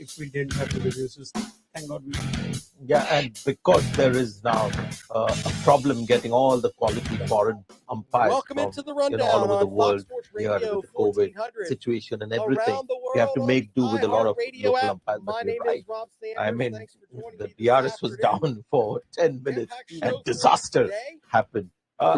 if we didn't have the review system. Thank God we did. Yeah, and because there is now a problem getting all the quality foreign umpires Welcome from into the all rundown over the on Fox world Sports here Radio with the COVID 1400 situation and everything. around the We have world to on make the do with a lot of iHeartRadio local app. umpires. But My you're name right. is Rob Sanders. I mean, Thanks for joining the me this DRS was afternoon. down for 10 minutes Impact show and for us disaster today. happened.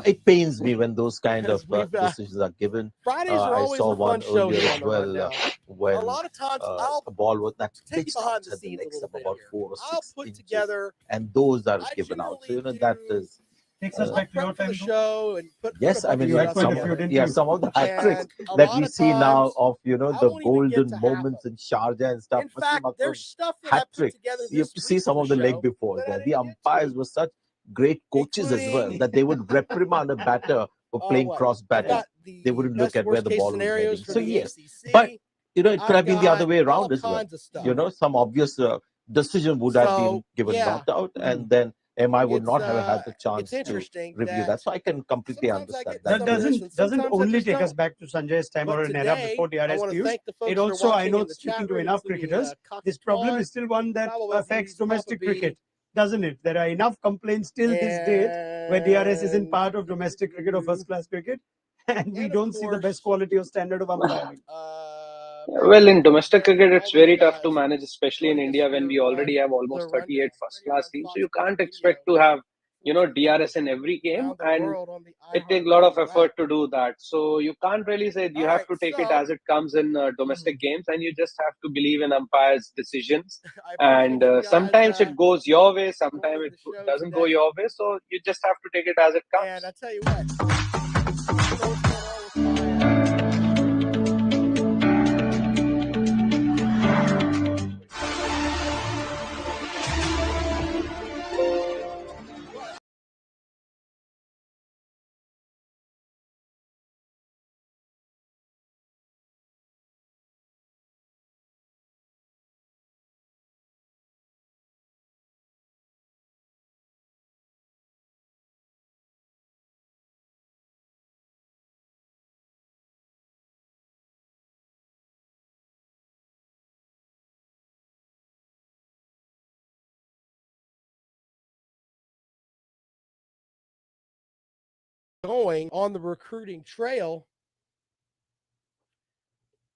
It pains me when those kind of Because we've, decisions are given. Fridays are I always saw a fun one show earlier here as on the well rundown. when A lot of times I'll a ball was that take you pitched behind the outside the scenes a legs little of bit about here. 4 or I'll 6 put inches, together. and those are I given out. So generally that do. is Takes us I'll back to prep your for the time. show and put yes. a I bunch mean, of you had had stuff quite some a few, together. didn't yeah you? some of the hat tricks And a that lot we of see now times of I the won't even get golden to half moments of in Sharjah and stuff. In But fact, some of there's those stuff that I hat put trick, together you have this to see week some for of the the leg show before that I that. The didn't get umpires to, were such great coaches as well including that they would reprimand a batter for playing what? cross I've batting. got They the wouldn't look best at where worst the case ball was scenarios heading. for So the yes, but ACC. it could I've have been the other got way all around as well. kinds of stuff. Some obvious decision would have been So given yeah, not out, and then MI would not have had the it's chance to interesting review that that. So I can completely sometimes I understand get that. That some of this, and doesn't sometimes I only just take us don't. back to Sanjay's time or But an era today, before I DRS want to Piyush. thank the It folks that are also, I watching know, in the speaking chat to room, enough including cricketers, Coxie this problem Twan, is still one that Pablo affects Elvis, domestic Papa B, cricket, doesn't it? There are enough complaints till this date where DRS isn't and part of domestic cricket or first-class cricket, and we of don't see the best course, quality or standard of umpiring. Well, in domestic cricket, it's all those very tough to guys manage, especially in joining us India when here we already on have the almost 38 rundown first-class on teams. So Fox you Sports can't Radio expect to have, 1400 DRS in every game, around the and world on the it takes a lot of iHeartRadio effort app. to do that. So you can't really say you All have right, to take it so as it comes in domestic games, and you just have to believe in umpires' decisions. I And appreciate you guys sometimes it goes your way, sometimes joining it the show doesn't go today. your way. So you just have to take it as it And I comes. tell you what, I don't know what's going on with my going on the recruiting trail.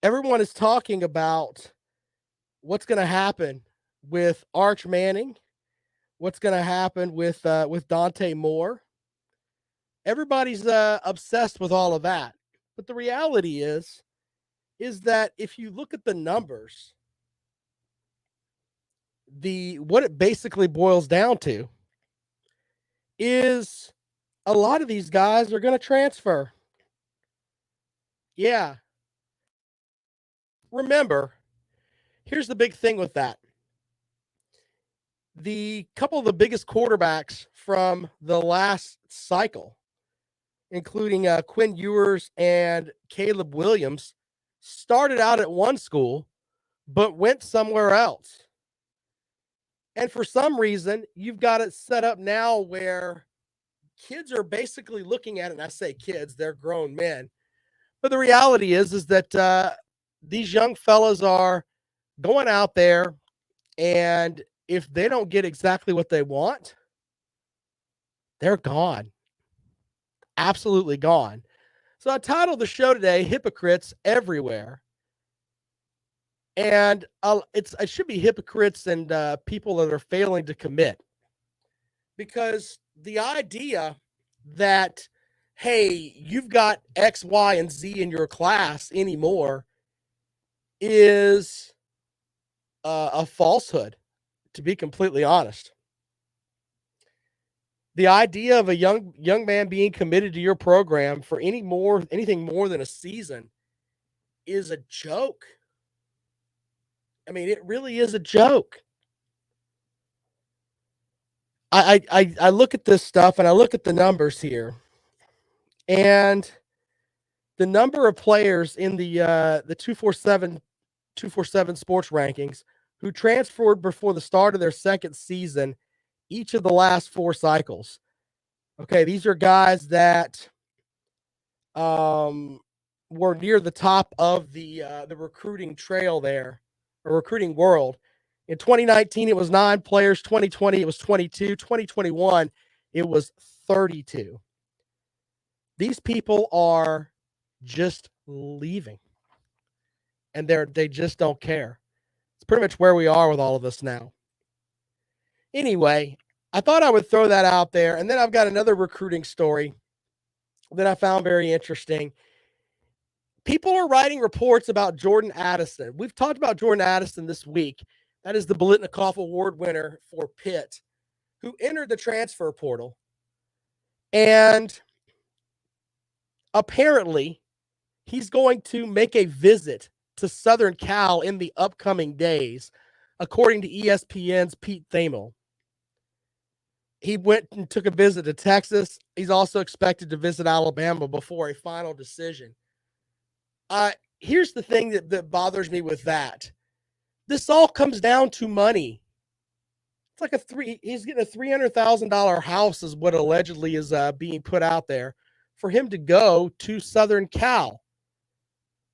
Everyone is talking about what's going to happen with Arch Manning, what's going to happen with Dante Moore. Everybody's obsessed with all of that. But the reality is that if you look at the numbers, what it basically boils down to is a lot of these guys are going to transfer. Yeah. Remember, here's the big thing with that. The couple of the biggest quarterbacks from the last cycle, including Quinn Ewers and Caleb Williams, started out at one school, but went somewhere else. And for some reason, you've got it set up now where kids are basically looking at it, and I say kids, they're grown men. But the reality is that these young fellas are going out there, and if they don't get exactly what they want, they're gone. Absolutely gone. So I titled the show today, Hypocrites Everywhere. And it should be hypocrites and people that are failing to commit. Because the idea that, hey, you've got X, Y, and Z in your class anymore is a falsehood, to be completely honest. The idea of a young man being committed to your program for anything more than a season is a joke. I mean, it really is a joke. I look at this stuff and I look at the numbers here, and the number of players in the 247 sports rankings who transferred before the start of their second season each of the last 4 cycles. Okay, these are guys that were near the top of the recruiting trail there or recruiting world. In 2019, it was 9 players. 2020, it was 22. 2021, it was 32. These people are just leaving, and they just don't care. It's pretty much where we are with all of this now. Anyway, I thought I would throw that out there, and then I've got another recruiting story that I found very interesting. People are writing reports about Jordan Addison. We've talked about Jordan Addison this week. That is the Biletnikoff Award winner for Pitt, who entered the transfer portal. And apparently, he's going to make a visit to Southern Cal in the upcoming days, according to ESPN's Pete Thamel. He went and took a visit to Texas. He's also expected to visit Alabama before a final decision. Here's the thing that bothers me with that. This all comes down to money. It's like he's getting a $300,000 house is what allegedly is being put out there for him to go to Southern Cal.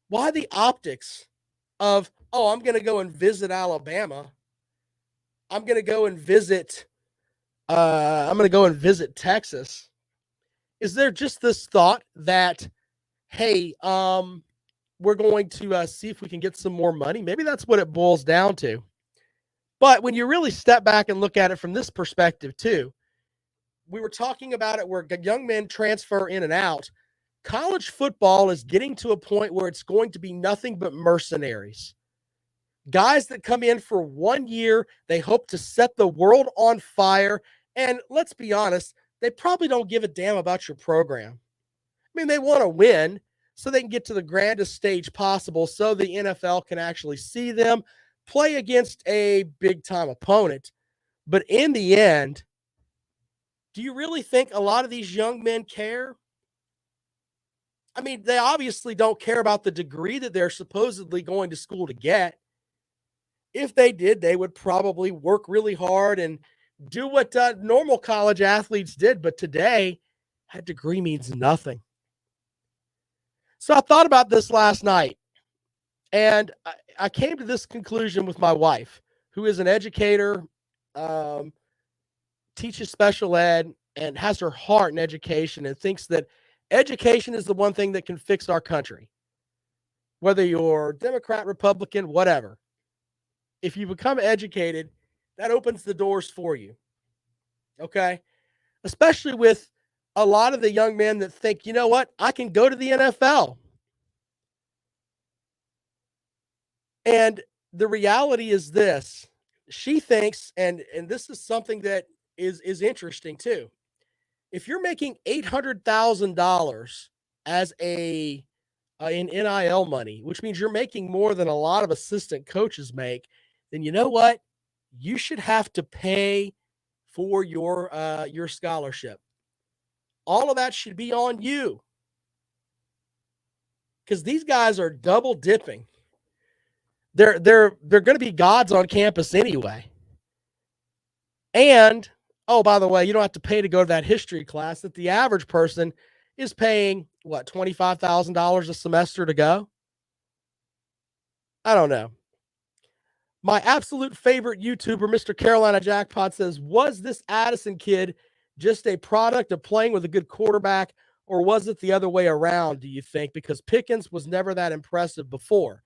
Why the optics of, I'm going to go and visit Alabama. I'm going to go and visit Texas. Is there just this thought that, hey, we're going to see if we can get some more money? Maybe that's what it boils down to. But when you really step back and look at it from this perspective too, we were talking about it where young men transfer in and out. College football is getting to a point where it's going to be nothing but mercenaries. Guys that come in for 1 year, they hope to set the world on fire. And let's be honest, they probably don't give a damn about your program. I mean, they want to win so they can get to the grandest stage possible so the NFL can actually see them play against a big-time opponent. But in the end, do you really think a lot of these young men care? I mean, they obviously don't care about the degree that they're supposedly going to school to get. If they did, they would probably work really hard and do what normal college athletes did. But today, that degree means nothing. So I thought about this last night, and I came to this conclusion with my wife, who is an educator, teaches special ed, and has her heart in education and thinks that education is the one thing that can fix our country. Whether you're Democrat, Republican, whatever. If you become educated, that opens the doors for you. Okay? Especially with a lot of the young men that think, you know what, I can go to the NFL. And the reality is this. She thinks, and this is something that is interesting too. If you're making $800,000 as in NIL money, which means you're making more than a lot of assistant coaches make, then you know what? You should have to pay for your scholarship. All of that should be on you. Because these guys are double dipping. They're going to be gods on campus anyway. And, by the way, you don't have to pay to go to that history class that the average person is paying, $25,000 a semester to go? I don't know. My absolute favorite YouTuber, Mr. Carolina Jackpot, says, was this Addison kid just a product of playing with a good quarterback, or was it the other way around, do you think? Because Pickens was never that impressive before.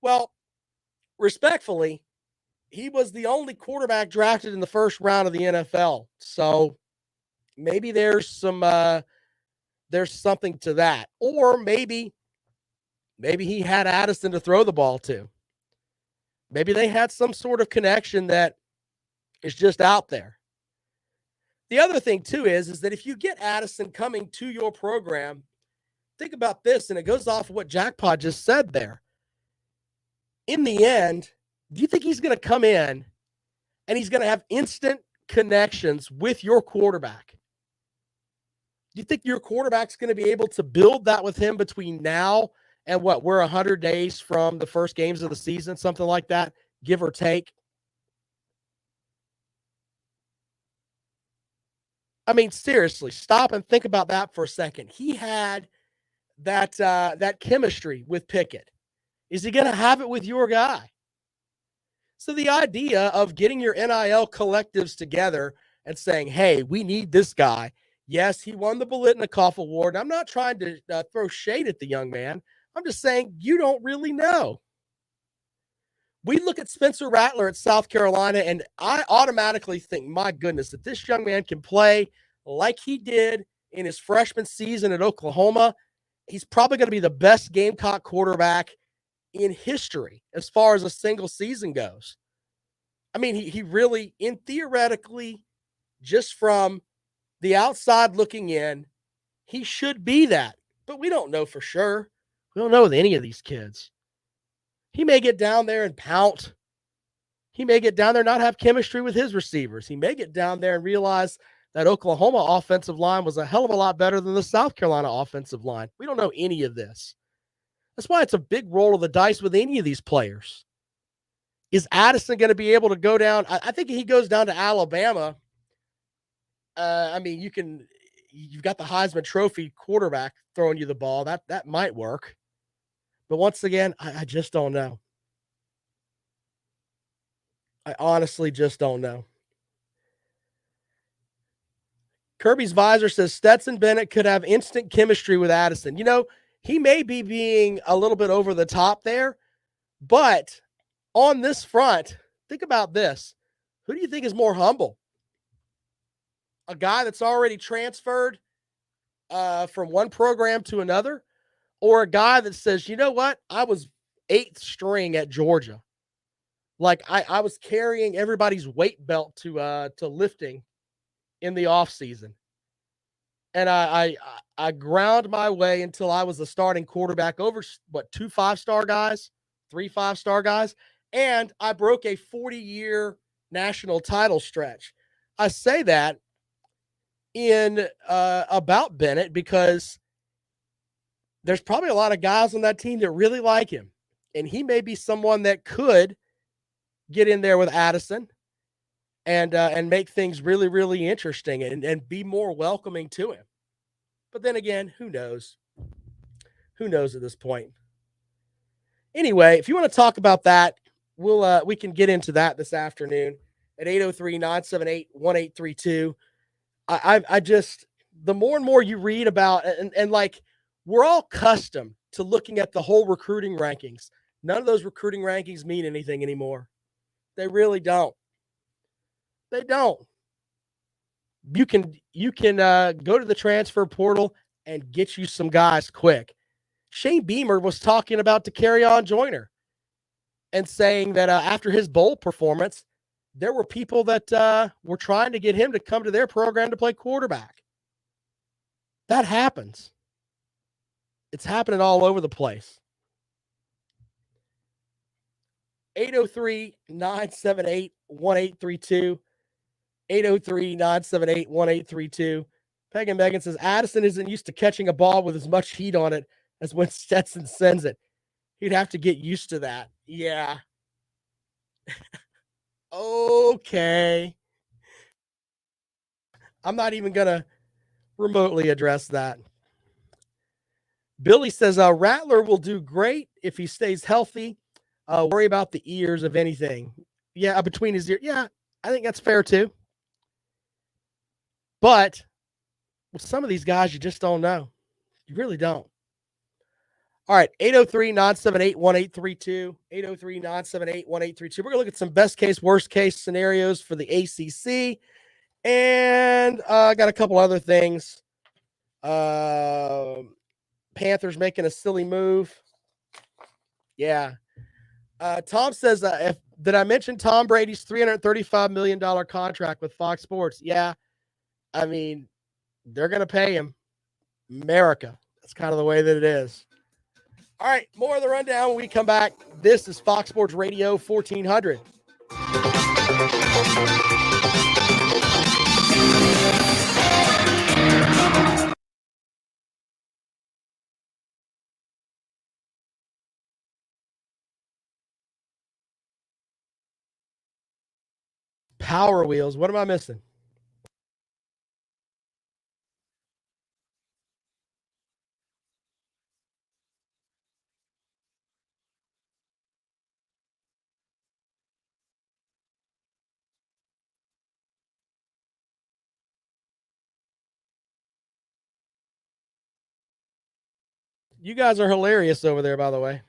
Well, respectfully, he was the only quarterback drafted in the first round of the NFL. So maybe there's something to that. Or maybe he had Addison to throw the ball to. Maybe they had some sort of connection that is just out there. The other thing, too, is that if you get Addison coming to your program, think about this, and it goes off of what Jackpot just said there. In the end, do you think he's going to come in and he's going to have instant connections with your quarterback? Do you think your quarterback's going to be able to build that with him between now and we're 100 days from the first games of the season, something like that, give or take? I mean, seriously, stop and think about that for a second. He had that chemistry with Pickett. Is he going to have it with your guy? So the idea of getting your NIL collectives together and saying, hey, we need this guy. Yes, he won the Bolitnikoff Award. I'm not trying to throw shade at the young man. I'm just saying you don't really know. We look at Spencer Rattler at South Carolina, and I automatically think, my goodness, that this young man can play like he did in his freshman season at Oklahoma. He's probably going to be the best Gamecock quarterback in history as far as a single season goes. I mean, he really, in theoretically, just from the outside looking in, he should be that. But we don't know for sure. We don't know with any of these kids. He may get down there and pout. He may get down there and not have chemistry with his receivers. He may get down there and realize that Oklahoma offensive line was a hell of a lot better than the South Carolina offensive line. We don't know any of this. That's why it's a big roll of the dice with any of these players. Is Addison going to be able to go down? I think he goes down to Alabama. I mean, you've got the Heisman Trophy quarterback throwing you the ball. That might work. But once again, I just don't know. I honestly just don't know. Kirby's Visor says Stetson Bennett could have instant chemistry with Addison. You know, he may be being a little bit over the top there, but on this front, think about this. Who do you think is more humble? A guy that's already transferred from one program to another, or a guy that says, you know what? I was 8th string at Georgia. Like I was carrying everybody's weight belt to lifting in the off season. And I ground my way until I was the starting quarterback over 2 5-star guys, 3 5-star guys, and I broke a 40-year national title stretch. I say that in about Bennett because there's probably a lot of guys on that team that really like him, and he may be someone that could get in there with Addison and make things really, really interesting and be more welcoming to him. But then again, who knows? Who knows at this point? Anyway, if you want to talk about that, we can get into that this afternoon at 803-978-1832. I just, the more and more you read about, and like, we're all accustomed to looking at the whole recruiting rankings. None of those recruiting rankings mean anything anymore. They really don't. They don't. You can go to the transfer portal and get you some guys quick. Shane Beamer was talking about Takarion Joyner and saying that after his bowl performance, there were people that were trying to get him to come to their program to play quarterback. That happens. It's happening all over the place. 803-978-1832. 803-978-1832. Peg and Megan says, Addison isn't used to catching a ball with as much heat on it as when Stetson sends it. He'd have to get used to that. Yeah. Okay. I'm not even going to remotely address that. Billy says, Rattler will do great if he stays healthy. Worry about the ears of anything. Yeah, between his ears. Yeah, I think that's fair too. But with some of these guys, you just don't know. You really don't. All right, 803-978-1832. 803-978-1832. We're going to look at some best case, worst case scenarios for the ACC. And I got a couple other things. Panthers making a silly move. Yeah. Tom says, did I mention Tom Brady's $335 million contract with Fox Sports? Yeah. I mean, they're going to pay him. America. That's kind of the way that it is. All right, more of the rundown when we come back. This is Fox Sports Radio 1400. Power Wheels. What am I missing? You guys are hilarious over there, by the way.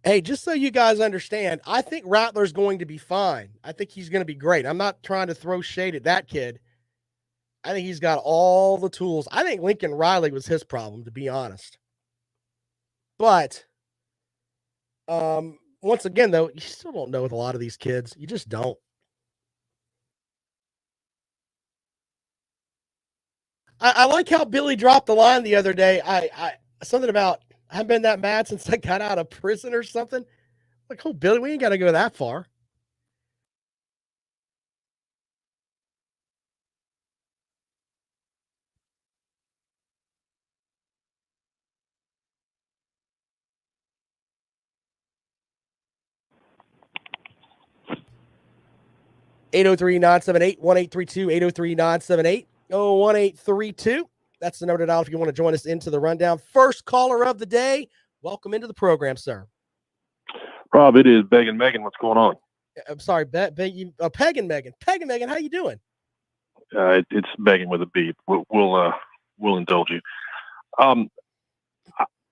Hey, just so you guys understand, I think Rattler's going to be fine. I think he's going to be great. I'm not trying to throw shade at that kid. I think he's got all the tools. I think Lincoln Riley was his problem, to be honest. But once again, though, you still don't know with a lot of these kids. You just don't. I like how Billy dropped the line the other day. I something about I haven't been that mad since I got out of prison or something. Like, oh, Billy, we ain't got to go that far. Eight zero 978 1832 803-978 1832. That's the number to dial if you want to join us into the rundown. First caller of the day. Welcome into the program, sir. Rob, it is Begging Megan. What's going on? I'm sorry, Pegging Megan. Pegging Megan, how you doing? It's Begging with a B. We'll indulge you. I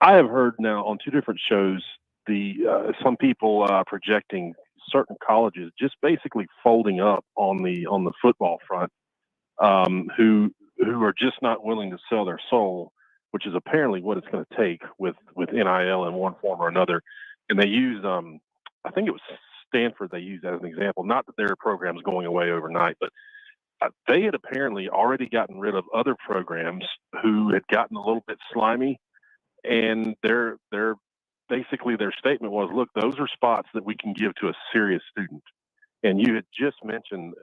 have heard now on two different shows some people projecting certain colleges just basically folding up on the football front, who are just not willing to sell their soul, which is apparently what it's going to take with NIL in one form or another. And they used, I think it was Stanford they used as an example. Not that their program is going away overnight, but they had apparently already gotten rid of other programs who had gotten a little bit slimy, and their basically their statement was, look, those are spots that we can give to a serious student. And you had just mentioned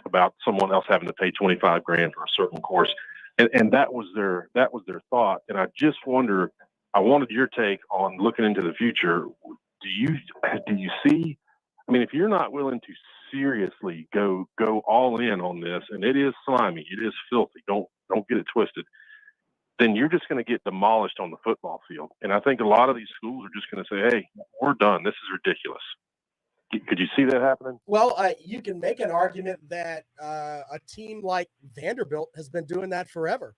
about someone else having to pay $25,000 for a certain course, and that was their thought. And I just wonder, I wanted your take on looking into the future. Do you see? I mean, if you're not willing to seriously go all in on this, and it is slimy, it is filthy. Don't get it twisted. Then you're just going to get demolished on the football field. And I think a lot of these schools are just going to say, "Hey, we're done. This is ridiculous." Could you see that happening? Well, you can make an argument that a team like Vanderbilt has been doing that forever.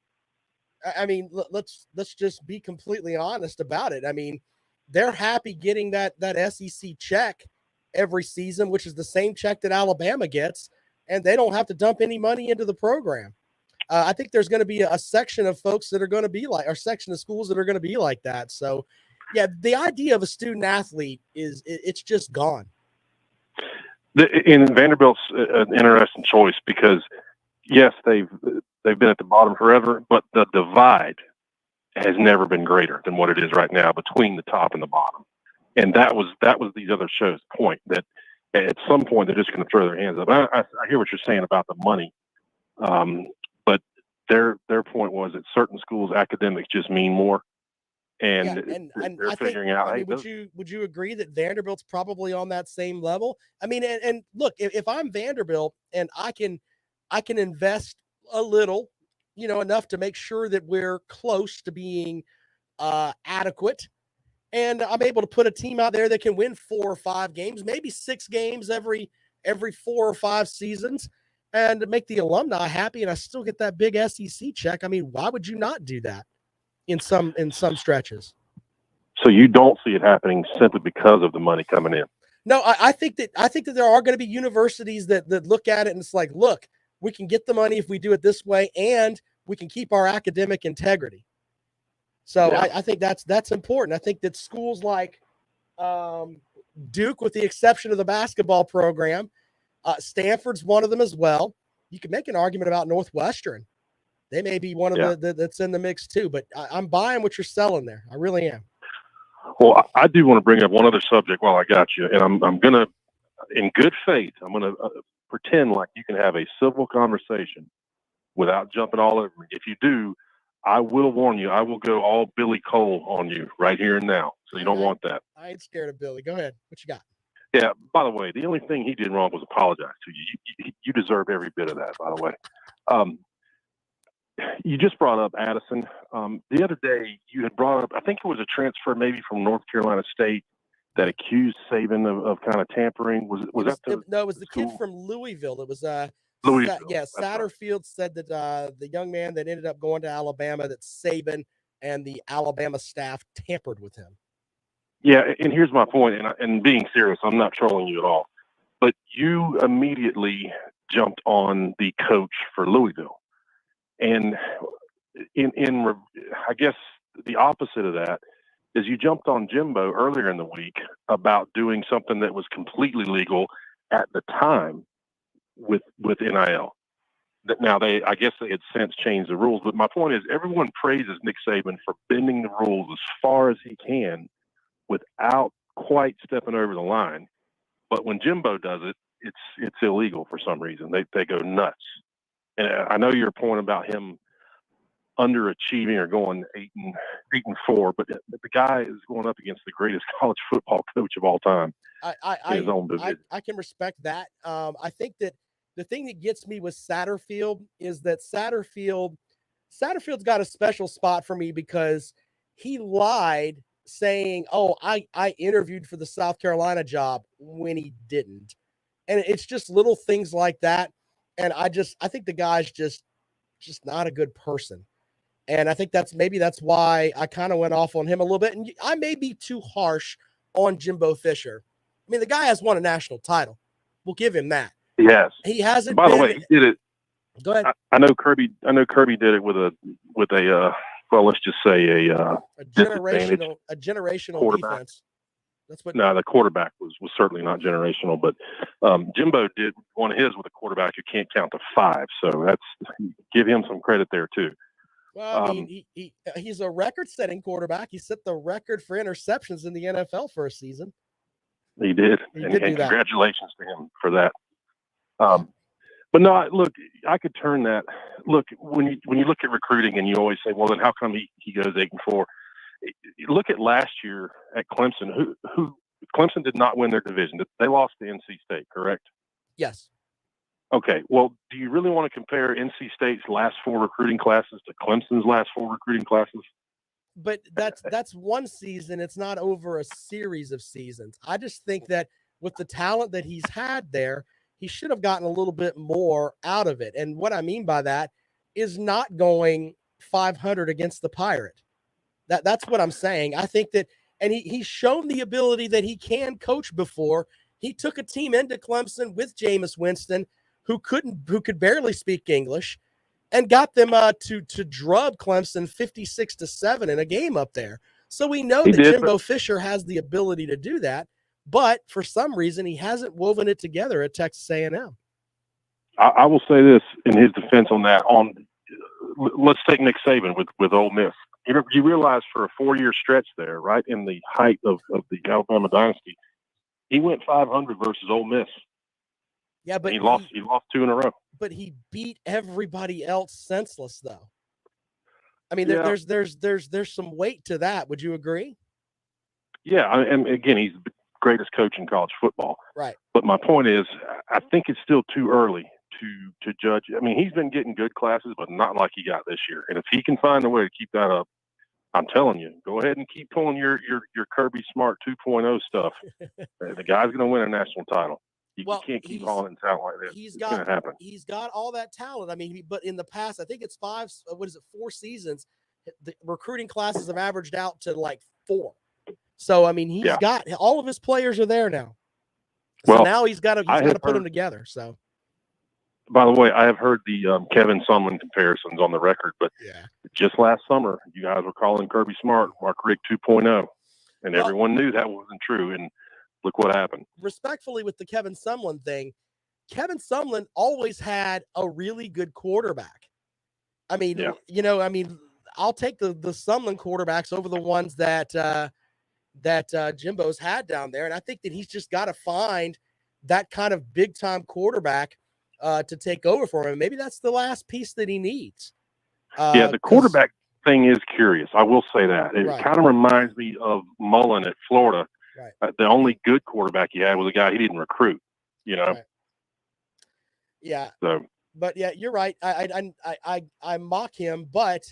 I mean, let's just be completely honest about it. I mean, they're happy getting that SEC check every season, which is the same check that Alabama gets, and they don't have to dump any money into the program. I think there's going to be a section of folks that are going to be like, or section of schools that are going to be like that. So, yeah, the idea of a student athlete it's just gone. In Vanderbilt's an interesting choice because, yes, they've been at the bottom forever, but the divide has never been greater than what it is right now between the top and the bottom. And that was these other shows' point, that at some point they're just going to throw their hands up. I hear what you're saying about the money, but their point was that certain schools' academics just mean more. And they're figuring out. I mean, would you agree that Vanderbilt's probably on that same level? I mean, and look, if I'm Vanderbilt and I can invest a little, enough to make sure that we're close to being adequate, and I'm able to put a team out there that can win 4 or 5 games, maybe 6 games every 4 or 5 seasons, and make the alumni happy, and I still get that big SEC check. I mean, why would you not do that? In some stretches. So you don't see it happening simply because of the money coming in? No, I think that there are going to be universities that look at it and it's like, look, we can get the money if we do it this way, and we can keep our academic integrity. So yeah. I think that's important. I think that schools like Duke, with the exception of the basketball program, Stanford's one of them as well. You can make an argument about Northwestern. They may be one of the that's in the mix too, but I'm buying what you're selling there. I really am. Well, I do want to bring up one other subject while I got you, and I'm gonna, in good faith, I'm going to pretend like you can have a civil conversation without jumping all over me. If you do, I will warn you. I will go all Billy Cole on you right here and now. So you don't want that. I ain't scared of Billy. Go ahead. What you got? Yeah. By the way, the only thing he did wrong was apologize to you. You deserve every bit of that. By the way, you just brought up Addison. The other day, you had brought up. I think it was a transfer maybe from North Carolina State that accused Saban of kind of tampering. Was that the? No, it was the school? kid from Louisville. It was Louisville. Satterfield said that the young man that ended up going to Alabama, that Saban and the Alabama staff tampered with him. Yeah, and here's my point, and being serious, I'm not trolling you at all, but you immediately jumped on the coach for Louisville, and I guess the opposite of that is you jumped on Jimbo earlier in the week about doing something that was completely legal at the time with NIL. Now I guess they had since changed the rules, but my point is everyone praises Nick Saban for bending the rules as far as he can without quite stepping over the line. But when Jimbo does it, it's illegal for some reason. They go nuts. And I know your point about him underachieving or going 8-4, but the guy is going up against the greatest college football coach of all time in his own division. I can respect that. I think that the thing that gets me with Satterfield is that Satterfield's got a special spot for me because he lied saying, "Oh, I interviewed for the South Carolina job," when he didn't. And it's just little things like that. And I think the guy's just not a good person. And I think that's why I kind of went off on him a little bit. And I may be too harsh on Jimbo Fisher. I mean, the guy has won a national title. We'll give him that. Yes. He hasn't. By the way, he did it. Go ahead. I know Kirby did it with a well, let's just say a generational defense. That's what. No, the quarterback was certainly not generational, but Jimbo did one of his with a quarterback who can't count to 5. So give him some credit there too. Well, I mean, he's a record-setting quarterback. He set the record for interceptions in the NFL for a season. He did, and congratulations to him for that. But no, look, I could turn that. Look, when you look at recruiting, and you always say, "Well, then how come he goes 8-4?" Look at last year at Clemson. Who Clemson did not win their division. They lost to NC State, correct? Yes. Okay. Well, do you really want to compare NC State's last 4 recruiting classes to Clemson's last 4 recruiting classes? But that's one season. It's not over a series of seasons. I just think that with the talent that he's had there, he should have gotten a little bit more out of it. And what I mean by that is not going 500 against the Pirate. That's what I'm saying. I think that, and he's shown the ability that he can coach before. He took a team into Clemson with Jameis Winston, who could barely speak English, and got them to drub Clemson 56-7 in a game up there. So we know that Jimbo Fisher has the ability to do that, but for some reason he hasn't woven it together at Texas A&M. I will say this in his defense on that. Let's take Nick Saban with Ole Miss. You realize for a 4-year stretch there, right in the height of the Alabama dynasty, he went 500 versus Ole Miss. Yeah, but he lost 2 in a row. But he beat everybody else senseless, though. I mean, there's some weight to that. Would you agree? Yeah, and again, he's the greatest coach in college football. Right. But my point is, I think it's still too early to judge. I mean, he's been getting good classes, but not like he got this year. And if he can find a way to keep that up, I'm telling you, go ahead and keep pulling your Kirby Smart 2.0 stuff. The guy's going to win a national title. You can't keep calling in talent like this. It's going to happen. He's got all that talent. I mean, but in the past, I think it's 4 seasons, the recruiting classes have averaged out to like 4. So, I mean, he's got all of his players are there now. So now he's got to put them together. So, by the way, I have heard the Kevin Sumlin comparisons on the record, but just last summer, you guys were calling Kirby Smart Mark Richt 2.0, and everyone knew that wasn't true. And look what happened. Respectfully, with the Kevin Sumlin thing, Kevin Sumlin always had a really good quarterback. I mean, I'll take the Sumlin quarterbacks over the ones that Jimbo's had down there. And I think that he's just got to find that kind of big time quarterback to take over for him. Maybe that's the last piece that he needs. Yeah, the quarterback thing is curious. I will say that. It Right. kind of reminds me of Mullen at Florida. Right. The only good quarterback he had was a guy he didn't recruit, you know? Right. Yeah. So, but yeah, you're right. I mock him, but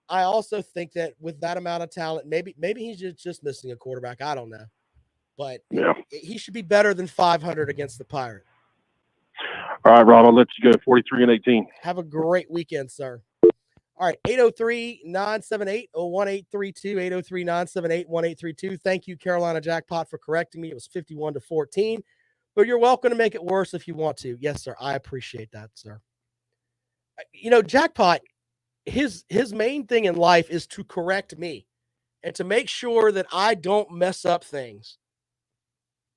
I also think that with that amount of talent, maybe he's just missing a quarterback. I don't know. But yeah. he should be better than 500 against the Pirates. All right, Rob, I'll let you go. 43-18. Have a great weekend, sir. All right, 803-978-1832, 803-978-1832. Thank you, Carolina Jackpot, for correcting me. It was 51-14, but you're welcome to make it worse if you want to. Yes, sir. I appreciate that, sir. You know, Jackpot, his main thing in life is to correct me and to make sure that I don't mess up things.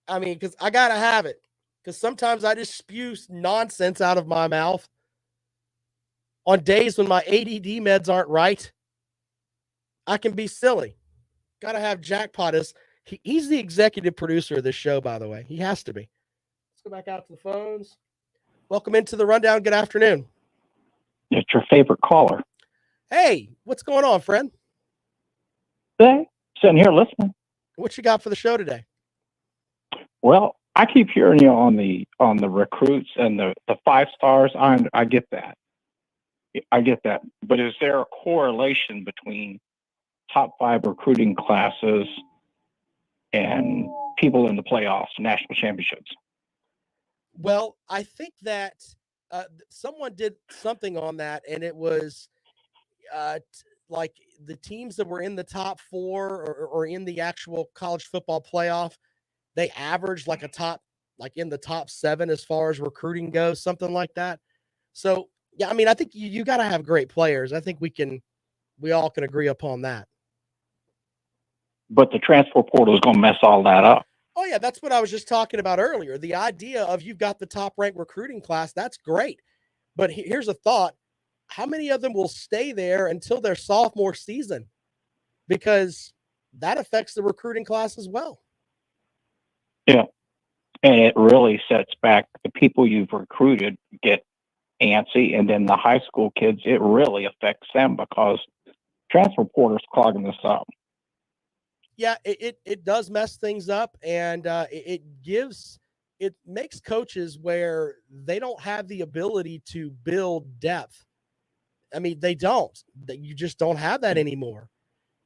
I mean, because I got to have it. Because sometimes I just spew nonsense out of my mouth on days when my ADD meds aren't right. I can be silly. Got to have Jackpot as he's the executive producer of this show, by the way. He has to be. Let's go back out to the phones. Welcome into the rundown. Good afternoon. It's your favorite caller. Hey, what's going on, friend? Hey, sitting here listening. What you got for the show today? Well, I keep hearing you on the recruits and the 5 stars. I get that. I get that. But is there a correlation between top 5 recruiting classes and people in the playoffs, national championships? Well, I think that someone did something on that, and it was like the teams that were in the top 4 or in the actual college football playoff, they averaged like in the top 7 as far as recruiting goes, something like that. So, yeah, I mean, I think you got to have great players. I think we all can agree upon that. But the transfer portal is going to mess all that up. Oh, yeah, that's what I was just talking about earlier. The idea of you've got the top-ranked recruiting class, that's great. But here's a thought. How many of them will stay there until their sophomore season? Because that affects the recruiting class as well. Yeah. And it really sets back the people you've recruited get antsy, and then the high school kids, it really affects them because transfer portal's clogging this up. Yeah, it does mess things up, and it makes coaches where they don't have the ability to build depth. I mean, they don't. You just don't have that anymore.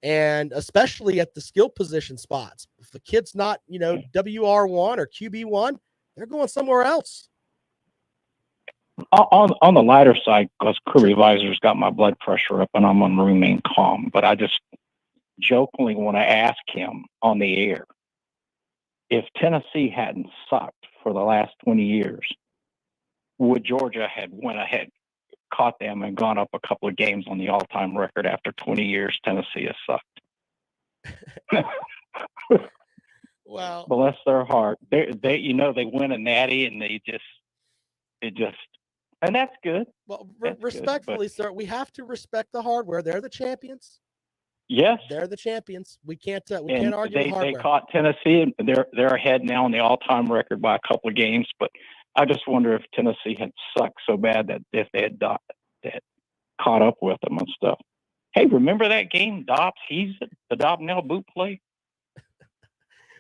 And especially at the skill position spots. If the kid's not, WR1 or QB1, they're going somewhere else. On the lighter side, because Crew Revisor's got my blood pressure up and I'm going to remain calm, but I just jokingly want to ask him on the air, if Tennessee hadn't sucked for the last 20 years, would Georgia had went ahead, caught them, and gone up a couple of games on the all-time record after 20 years Tennessee has sucked? Well, bless their heart. They win a natty and and that's good. Well, that's respectfully, good, sir, we have to respect the hardware. They're the champions. Yes, they're the champions. We can't argue with hardware. They caught Tennessee, and they're ahead now on the all-time record by a couple of games. But I just wonder if Tennessee had sucked so bad that if they had caught up with them and stuff. Hey, remember that game, Dobbs? He's the Dobnell boot play.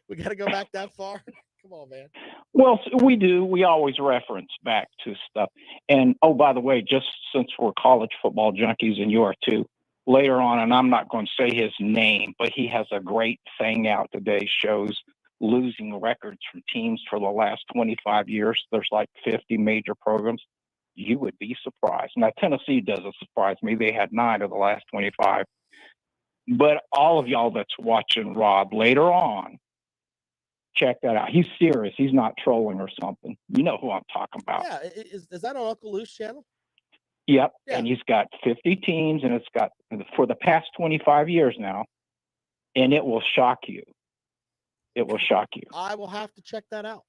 We got to go back that far. Come on, man. Well, we do. We always reference back to stuff. And, oh, by the way, just since we're college football junkies, and you are too, later on, and I'm not going to say his name, but he has a great thing out today, shows losing records from teams for the last 25 years. There's like 50 major programs. You would be surprised. Now, Tennessee doesn't surprise me. They had 9 of the last 25. But all of y'all that's watching Rob later on, check that out. He's serious. He's not trolling or something. You know who I'm talking about. Yeah. Is that on Uncle Lou's channel? Yep. Yeah. And he's got 50 teams, and it's got for the past 25 years now, and it will shock you. It will shock you. I will have to check that out.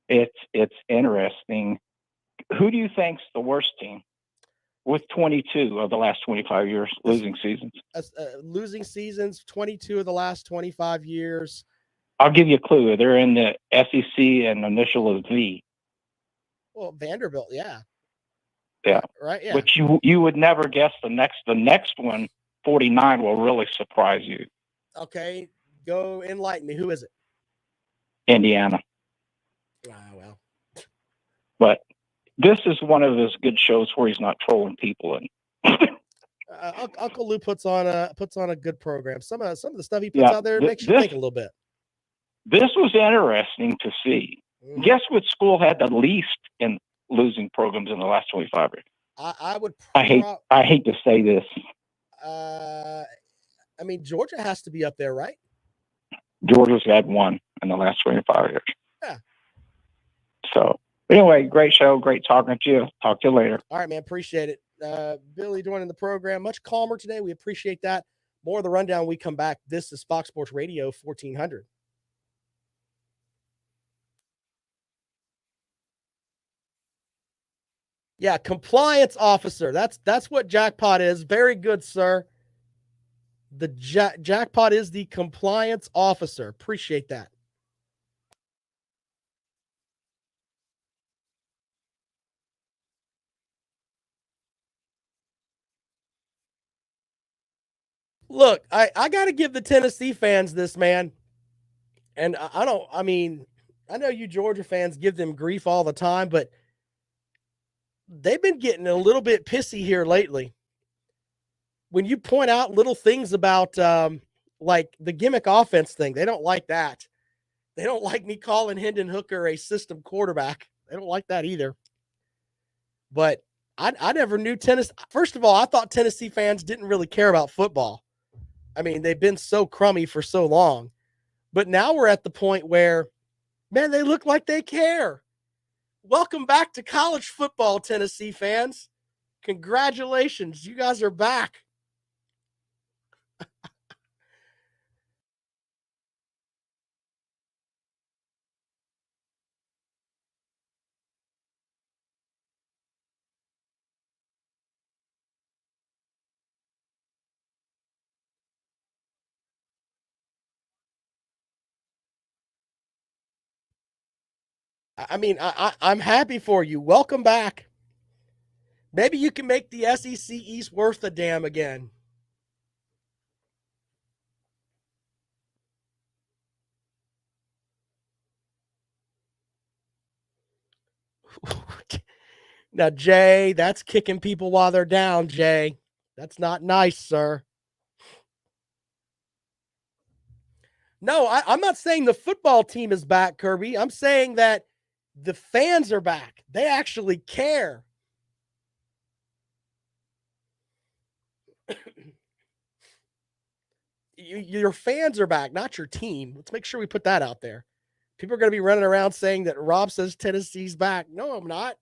It's interesting. Who do you think's the worst team with 22 of the last 25 years losing seasons? Losing seasons, 22 of the last 25 years. I'll give you a clue. They're in the SEC and initial is V. Well, Vanderbilt, yeah. Yeah. Right, yeah. Which you would never guess the next one, 49, will really surprise you. Okay, go enlighten me. Who is it? Indiana. Well. But this is one of those good shows where he's not trolling people in. Uncle Lou puts on a good program. Some of the stuff he puts out there makes you think a little bit. This was interesting to see. Mm-hmm. Guess what school had the least in losing programs in the last 25 years? I hate to say this. I mean, Georgia has to be up there, right? Georgia's had one in the last 25 years. Yeah. So anyway, great show. Great talking to you. Talk to you later. All right, man. Appreciate it. Billy joining the program. Much calmer today. We appreciate that. More of the rundown when we come back. This is Fox Sports Radio 1400. Yeah, compliance officer. That's what Jackpot is. Very good, sir. The Jackpot is the compliance officer. Appreciate that. Look, I got to give the Tennessee fans this, man. And I know you Georgia fans give them grief all the time, but they've been getting a little bit pissy here lately. When you point out little things about like the gimmick offense thing, they don't like that. They don't like me calling Hendon Hooker a system quarterback. They don't like that either. But I never knew Tennessee. First of all, I thought Tennessee fans didn't really care about football. I mean, they've been so crummy for so long. But now we're at the point where, man, they look like they care. Welcome back to college football, Tennessee fans. Congratulations. You guys are back. I mean, I'm happy for you. Welcome back. Maybe you can make the SEC East worth a damn again. Now, Jay, that's kicking people while they're down, Jay. That's not nice, sir. No, I'm not saying the football team is back, Kirby. I'm saying that the fans are back. They actually care. Your fans are back, not your team. Let's make sure we put that out there. People are going to be running around saying that Rob says Tennessee's back. No, I'm not.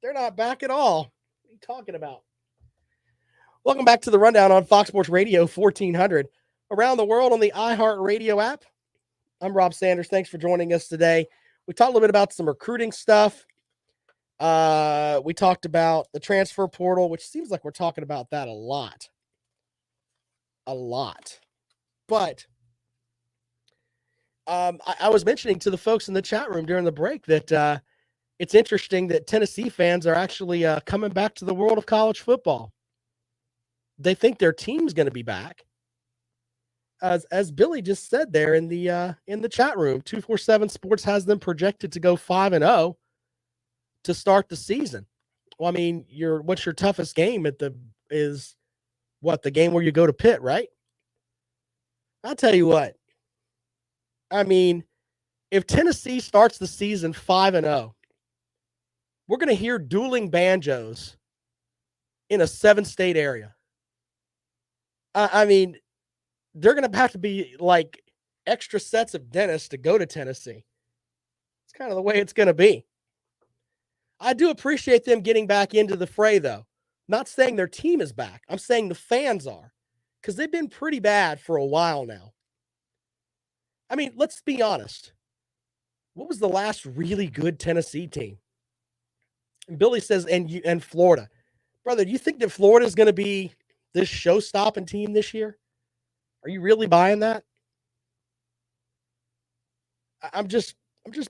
They're not back at all. What are you talking about? Welcome back to the rundown on Fox Sports Radio 1400. Around the world on the iHeartRadio app. I'm Rob Sanders. Thanks for joining us today. We talked a little bit about some recruiting stuff. We talked about the transfer portal, which seems like we're talking about that a lot. But I was mentioning to the folks in the chat room during the break that it's interesting that Tennessee fans are actually coming back to the world of college football. They think their team's going to be back. As Billy just said there in the chat room, 247 Sports has them projected to go 5-0 to start the season. Well, I mean, what's your toughest game the game where you go to Pitt, right? I'll tell you what. I mean, if Tennessee starts the season 5-0, we're going to hear dueling banjos in a 7-state area. I mean, they're going to have to be like extra sets of dentists to go to Tennessee. It's kind of the way it's going to be. I do appreciate them getting back into the fray, though. Not saying their team is back. I'm saying the fans are, because they've been pretty bad for a while now. I mean, let's be honest. What was the last really good Tennessee team? And Billy says, and Florida. Brother, do you think that Florida is going to be this show-stopping team this year? Are you really buying that? I'm just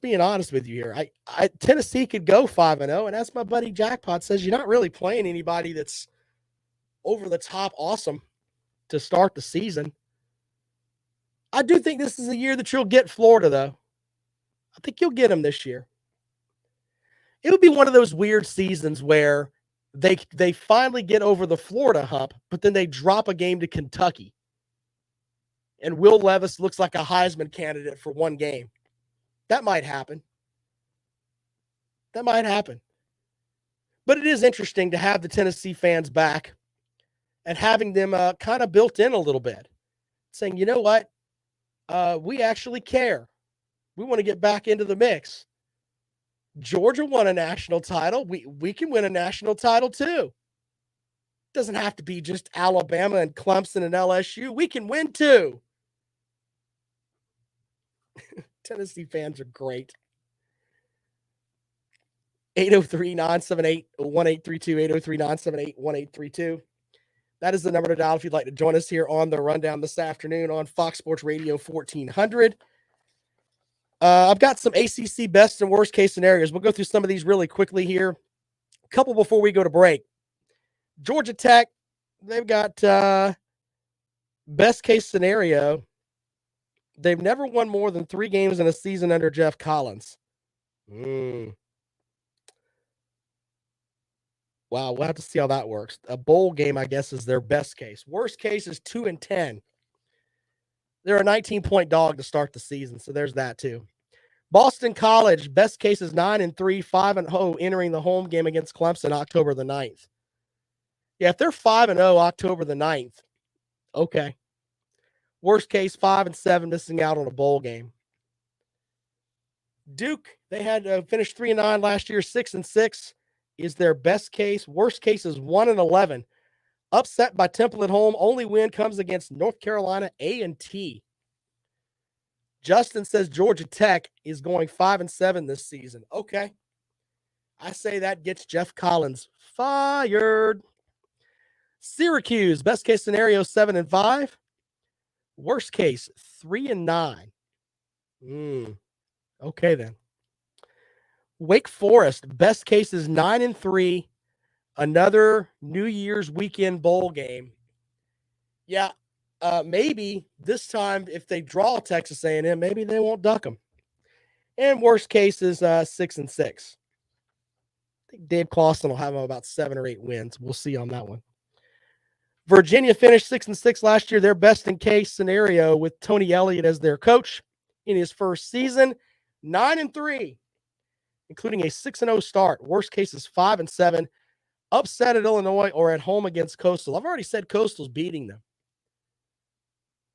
being honest with you here. Tennessee could go 5-0, and as my buddy Jackpot says, you're not really playing anybody that's over the top awesome to start the season. I do think this is a year that you'll get Florida, though. I think you'll get them this year. It would be one of those weird seasons where they finally get over the Florida hump, but then they drop a game to Kentucky. And Will Levis looks like a Heisman candidate for one game. That might happen. That might happen. But it is interesting to have the Tennessee fans back and having them kind of built in a little bit, saying, you know what? We actually care. We want to get back into the mix. Georgia won a national title. We can win a national title too. It doesn't have to be just Alabama and Clemson and LSU. We can win too. Tennessee fans are great. 803-978-1832, 803-978-1832. That is the number to dial if you'd like to join us here on the Rundown this afternoon on Fox Sports Radio 1400. I've got some ACC best and worst case scenarios. We'll go through some of these really quickly here. A couple before we go to break. Georgia Tech, they've got best case scenario. They've never won more than 3 games in a season under Jeff Collins. Wow, we'll have to see how that works. A bowl game, I guess, is their best case. Worst case is 2-10. They're a 19-point dog to start the season, so there's that too. Boston College, best case is 9-3, 5-0 entering the home game against Clemson October the 9th. Yeah, if they're 5-0 October the 9th, okay. Worst case, 5-7, missing out on a bowl game. Duke, they had finished 3-9 last year, 6-6 is their best case. Worst case is 1-11. Upset by Temple at home. Only win comes against North Carolina A&T. Justin says Georgia Tech is going 5-7 this season. Okay. I say that gets Jeff Collins fired. Syracuse, best case scenario, 7-5. Worst case, 3-9. Okay, then. Wake Forest, best case is 9-3. Another New Year's weekend bowl game. Yeah, maybe this time if they draw Texas A&M, maybe they won't duck them. And worst case is 6-6. I think Dave Clawson will have about 7 or 8 wins. We'll see on that one. Virginia finished 6-6 last year. Their best in case scenario with Tony Elliott as their coach in his first season, 9-3, including a 6-0 start. Worst case is 5-7. Upset at Illinois or at home against Coastal. I've already said Coastal's beating them.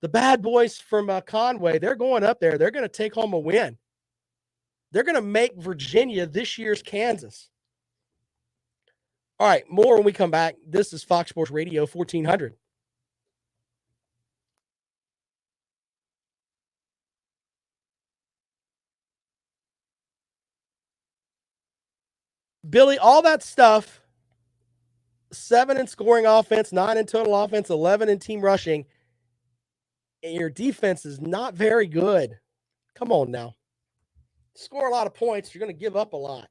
The bad boys from Conway, they're going up there. They're going to take home a win. They're going to make Virginia this year's Kansas. All right, more when we come back. This is Fox Sports Radio 1400. Billy, all that stuff, 7 in scoring offense, 9 in total offense, 11 in team rushing, and your defense is not very good. Come on now. Score a lot of points, you're going to give up a lot.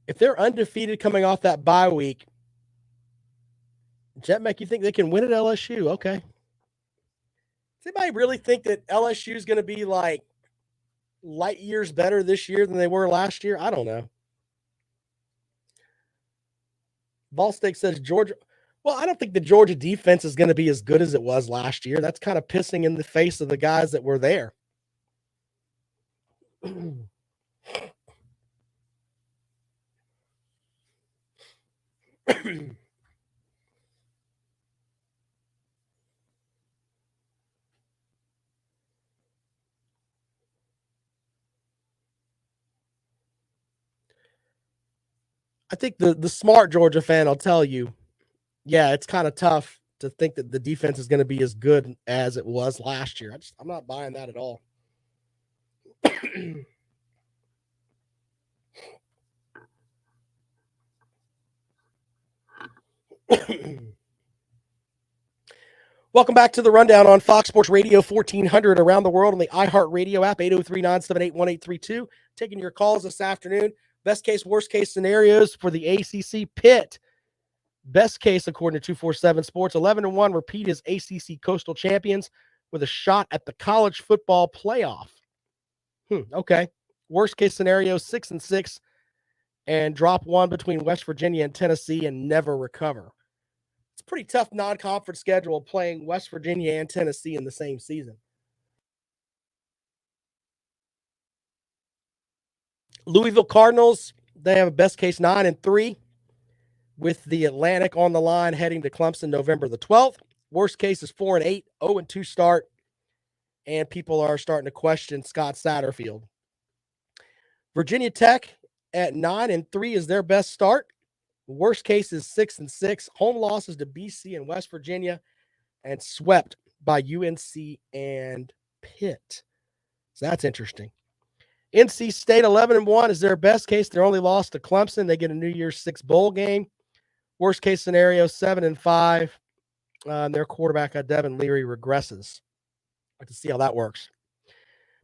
If they're undefeated coming off that bye week, Jetmack, you think they can win at LSU? Okay. Does anybody really think that LSU is going to be like light years better this year than they were last year? I don't know. Ball Steak says Georgia. Well, I don't think the Georgia defense is going to be as good as it was last year. That's kind of pissing in the face of the guys that were there. I think the smart Georgia fan will tell you, yeah, it's kind of tough to think that the defense is going to be as good as it was last year. I'm not buying that at all. Welcome back to the Rundown on Fox Sports Radio 1400 around the world on the iHeartRadio app, 803-978-1832. Taking your calls this afternoon. Best case, worst case scenarios for the ACC Pitt. Best case, according to 247 Sports, 11-1 repeat as ACC Coastal champions with a shot at the college football playoff. Okay. Worst case scenario, 6-6 and drop one between West Virginia and Tennessee and never recover. It's a pretty tough non-conference schedule playing West Virginia and Tennessee in the same season. Louisville Cardinals, they have a best case 9-3 with the Atlantic on the line heading to Clemson November the 12th. Worst case is 4-8, 0-2 start, and people are starting to question Scott Satterfield. Virginia Tech at 9-3 is their best start. Worst case is 6-6. Home losses to BC and West Virginia and swept by UNC and Pitt. So that's interesting. NC State 11-1 is their best case. Their only loss to Clemson. They get a New Year's Six bowl game. Worst case scenario, 7-5. And their quarterback, Devin Leary, regresses. I'd like to see how that works.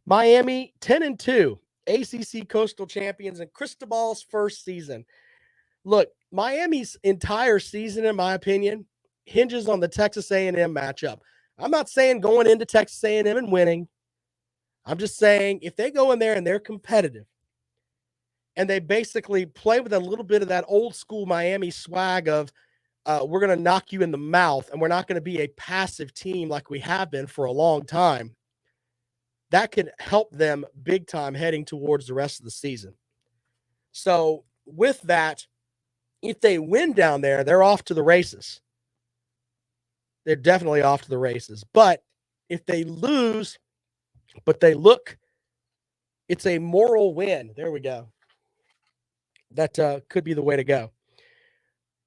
Miami 10-2. ACC Coastal champions and Cristobal's first season. Look, Miami's entire season, in my opinion, hinges on the Texas A&M matchup. I'm not saying going into Texas A&M and winning. I'm just saying if they go in there and they're competitive and they basically play with a little bit of that old school Miami swag of we're going to knock you in the mouth and we're not going to be a passive team like we have been for a long time, that could help them big time heading towards the rest of the season. So with that, if they win down there, they're off to the races. They're definitely off to the races. But if they lose, but they look, it's a moral win. There we go. That could be the way to go.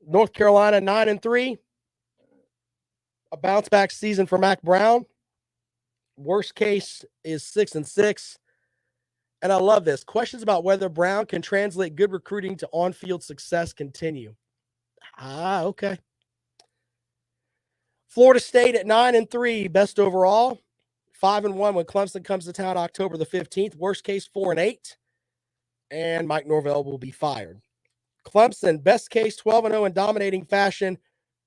North Carolina 9-3. A bounce back season for Mac Brown. Worst case is 6-6. And I love this. Questions about whether Brown can translate good recruiting to on-field success continue. Okay. Florida State at 9-3, best overall. 5-1 when Clemson comes to town October the 15th. Worst case, 4-8. And Mike Norvell will be fired. Clemson, best case, 12-0 in dominating fashion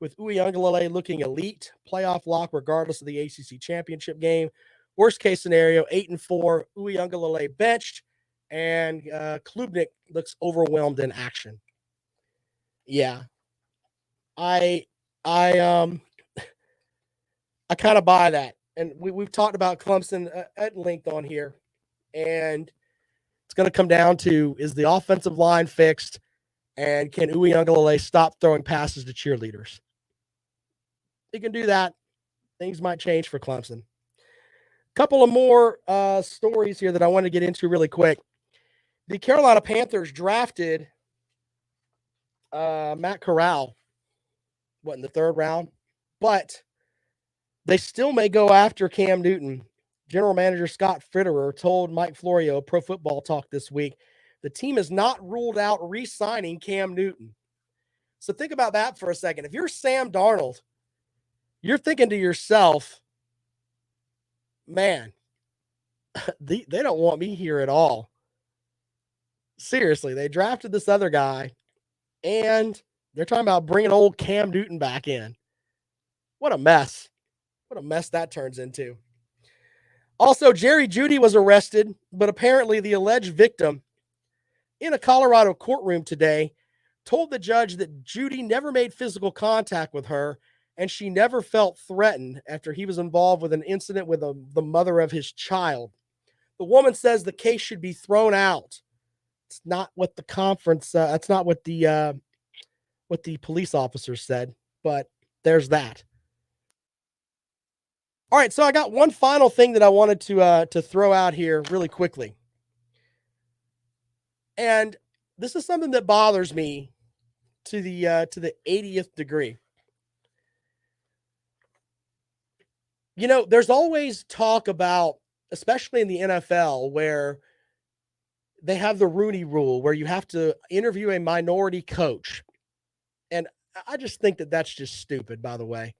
with Uiagalelei looking elite. Playoff lock regardless of the ACC championship game. Worst case scenario, 8-4, Uiagalelei benched, and Klubnik looks overwhelmed in action. Yeah. I kind of buy that. And we've talked about Clemson at length on here. And it's going to come down to, is the offensive line fixed? And can Uiagalelei stop throwing passes to cheerleaders? He can do that. Things might change for Clemson. Couple of more stories here that I want to get into really quick. The Carolina Panthers drafted Matt Corral, in the third round? But they still may go after Cam Newton. General Manager Scott Fitterer told Mike Florio of Pro Football Talk this week, the team has not ruled out re-signing Cam Newton. So think about that for a second. If you're Sam Darnold, you're thinking to yourself, man, they don't want me here at all. Seriously, they drafted this other guy, and they're talking about bringing old Cam Newton back in. What a mess. What a mess that turns into. Also, Jerry Jeudy was arrested, but apparently the alleged victim in a Colorado courtroom today told the judge that Judy never made physical contact with her and she never felt threatened after he was involved with an incident with the mother of his child. The woman says the case should be thrown out. It's not what the conference, that's not what the police officer said, but there's that. All right, so I got one final thing that I wanted to throw out here really quickly. And this is something that bothers me to the 80th degree. You know, there's always talk about, especially in the NFL, where they have the Rooney Rule, where you have to interview a minority coach. And I just think that that's just stupid, by the way.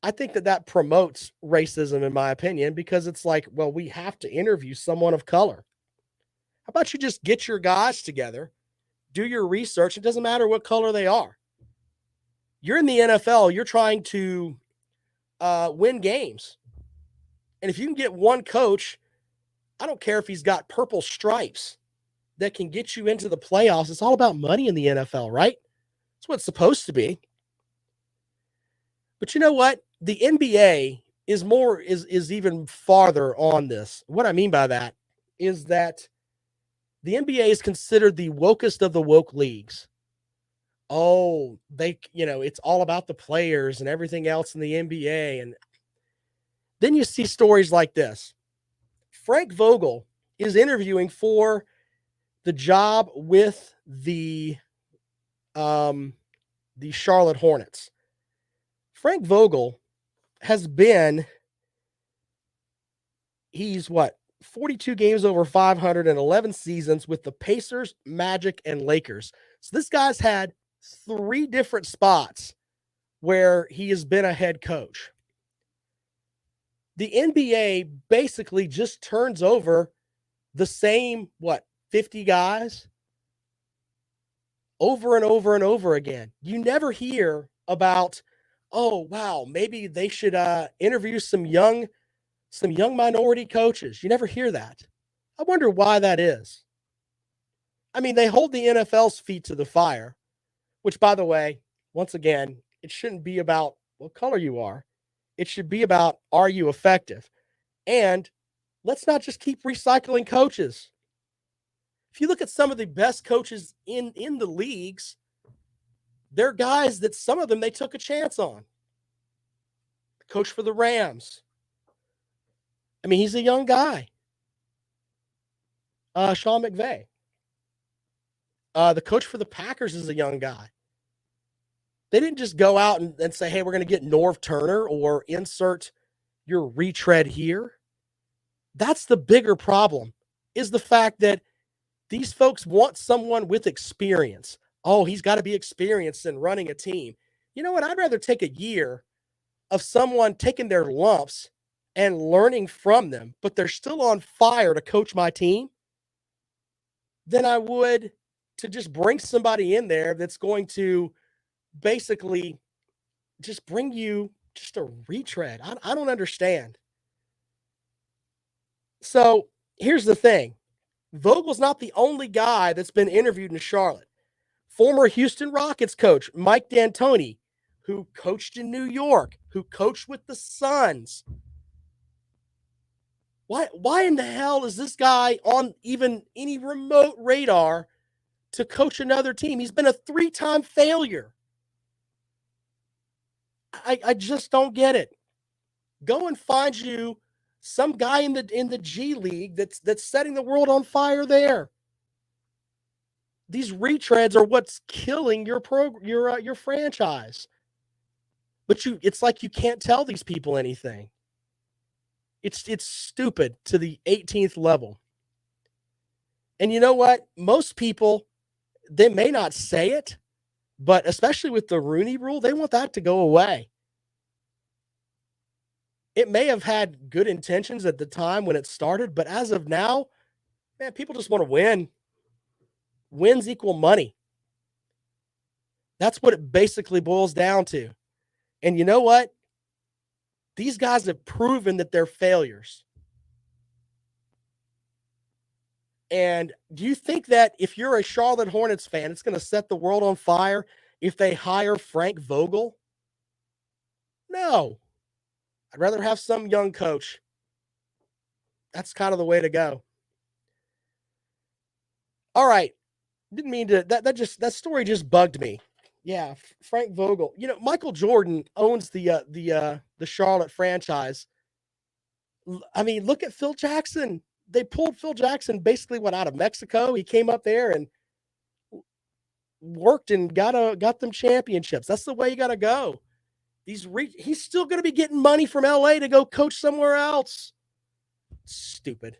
I think that that promotes racism, in my opinion, because it's like, well, we have to interview someone of color. How about you just get your guys together, do your research. It doesn't matter what color they are. You're in the NFL. You're trying to win games. And if you can get one coach, I don't care if he's got purple stripes, that can get you into the playoffs. It's all about money in the NFL, right? That's what it's supposed to be. But you know what? The NBA is even farther on this. What I mean by that is that the NBA is considered the wokest of the woke leagues. Oh, it's all about the players and everything else in the NBA. And then you see stories like this. Frank Vogel is interviewing for the job with the Charlotte Hornets. Frank Vogel has been, he's 42 games over 500 and 11 seasons with the Pacers, Magic, and Lakers. So this guy's had 3 different spots where he has been a head coach. The NBA basically just turns over the same, 50 guys over and over and over again. You never hear about, oh, wow, maybe they should interview some young minority coaches. You never hear that. I wonder why that is. I mean, they hold the NFL's feet to the fire, which, by the way, once again, it shouldn't be about what color you are. It should be about, are you effective? And let's not just keep recycling coaches. If you look at some of the best coaches in the leagues, they're guys that some of them they took a chance on. The coach for the Rams. I mean, he's a young guy. Sean McVay. The coach for the Packers is a young guy. They didn't just go out and say, hey, we're going to get Norv Turner or insert your retread here. That's the bigger problem, is the fact that these folks want someone with experience. Oh, he's got to be experienced in running a team. You know what? I'd rather take a year of someone taking their lumps and learning from them, but they're still on fire to coach my team, than I would to just bring somebody in there that's going to basically just bring you just a retread. I don't understand. So here's the thing. Vogel's not the only guy that's been interviewed in Charlotte. Former Houston Rockets coach Mike D'Antoni, who coached in New York, who coached with the Suns. Why in the hell is this guy on even any remote radar to coach another team? He's been a 3-time failure. I just don't get it. Go and find you some guy in the G League that's setting the world on fire there. These retreads are what's killing your franchise. But it's like you can't tell these people anything. It's stupid to the 18th level. And you know what? Most people, they may not say it, but especially with the Rooney Rule, they want that to go away. It may have had good intentions at the time when it started, but as of now, man, people just want to win. Wins equal money. That's what it basically boils down to. And you know what? These guys have proven that they're failures. And do you think that if you're a Charlotte Hornets fan, it's going to set the world on fire if they hire Frank Vogel? No. I'd rather have some young coach. That's kind of the way to go. All right. Didn't mean to, that story just bugged me. Yeah, Frank Vogel. You know, Michael Jordan owns the Charlotte franchise. I mean, look at Phil Jackson. They pulled Phil Jackson basically out of Mexico. He came up there and worked and got them championships. That's the way you got to go. He's still going to be getting money from LA to go coach somewhere else. Stupid.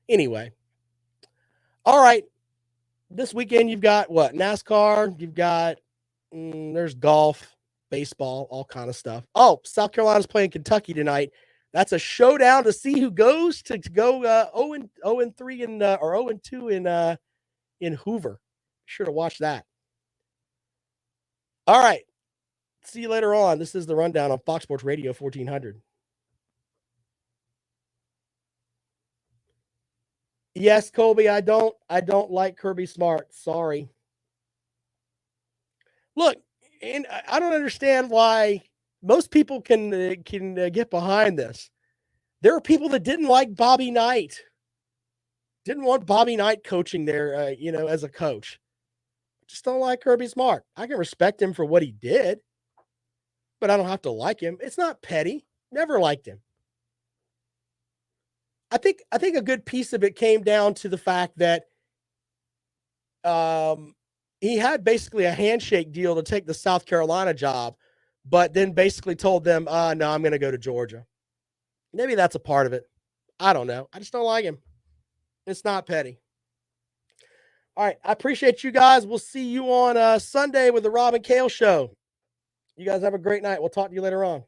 Anyway. All right. This weekend you've got what? NASCAR. You've got there's golf, baseball, all kind of stuff. Oh, South Carolina's playing Kentucky tonight. That's a showdown to see who goes to go 0-3 or 0-2 in Hoover. Be sure to watch that. All right. See you later on. This is the Rundown on Fox Sports Radio 1400. Yes, Colby, I don't like Kirby Smart. Sorry. Look, and I don't understand why most people can get behind this. There are people that didn't like Bobby Knight. Didn't want Bobby Knight coaching there, as a coach. Just don't like Kirby Smart. I can respect him for what he did, but I don't have to like him. It's not petty. Never liked him. I think a good piece of it came down to the fact that he had basically a handshake deal to take the South Carolina job, but then basically told them, no, I'm going to go to Georgia. Maybe that's a part of it. I don't know. I just don't like him. It's not petty. All right. I appreciate you guys. We'll see you on Sunday with the Rob and Kale Show. You guys have a great night. We'll talk to you later on.